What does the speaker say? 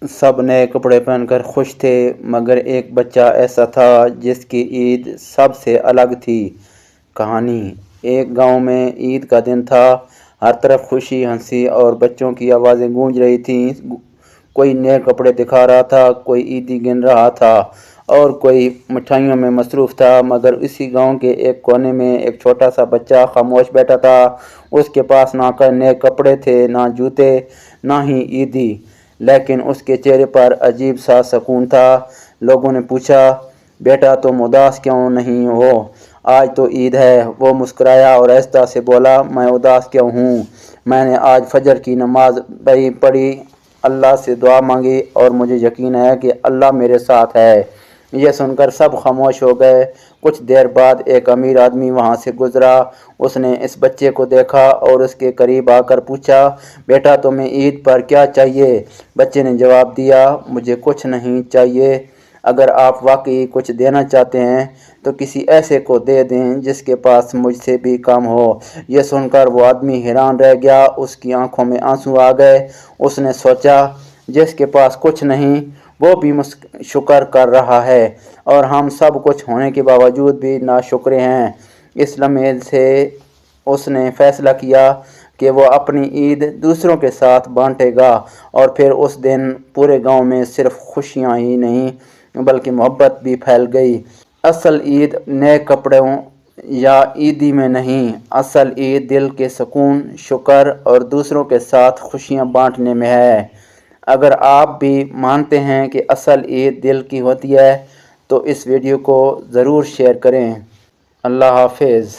सब नए कपड़े पहनकर खुश थे, मगर एक बच्चा ऐसा था जिसकी ईद सबसे अलग थी। कहानी। एक गांव में ईद का दिन था। हर तरफ खुशी, हंसी और बच्चों की आवाज़ें गूंज रही थीं। कोई नए कपड़े दिखा रहा था, कोई ईदी गिन रहा था और कोई मिठाइयों में मसरूफ़ था। मगर इसी गांव के एक कोने में एक छोटा सा बच्चा खामोश बैठा था। उसके पास ना नए कपड़े थे, ना जूते, ना ही ईदी, लेकिन उसके चेहरे पर अजीब सा सुकून था। लोगों ने पूछा, बेटा तुम उदास क्यों नहीं हो? आज तो ईद है। वो मुस्कुराया और आहिस्ता से बोला, मैं उदास क्यों हूँ? मैंने आज फजर की नमाज पढ़ी, अल्लाह से दुआ मांगी और मुझे यकीन है कि अल्लाह मेरे साथ है। ये सुनकर सब खामोश हो गए। कुछ देर बाद एक अमीर आदमी वहाँ से गुजरा। उसने इस बच्चे को देखा और उसके करीब आकर पूछा, बेटा तुम्हें ईद पर क्या चाहिए? बच्चे ने जवाब दिया, मुझे कुछ नहीं चाहिए। अगर आप वाकई कुछ देना चाहते हैं तो किसी ऐसे को दे दें जिसके पास मुझसे भी कम हो। यह सुनकर वो आदमी हैरान रह गया। उसकी आंखों में आंसू आ गए। उसने सोचा, जिसके पास कुछ नहीं वो भी शुक्र कर रहा है और हम सब कुछ होने के बावजूद भी नाशुक्रे हैं। इस लम्हे से उसने फैसला किया कि वो अपनी ईद दूसरों के साथ बांटेगा और फिर उस दिन पूरे गांव में सिर्फ खुशियां ही नहीं बल्कि मोहब्बत भी फैल गई। असल ईद नए कपड़ों या ईदी में नहीं, असल ईद दिल के सुकून, शुक्र और दूसरों के साथ खुशियां बांटने में है। अगर आप भी मानते हैं कि असल ईद दिल की होती है तो इस वीडियो को ज़रूर शेयर करें। अल्लाह हाफिज़।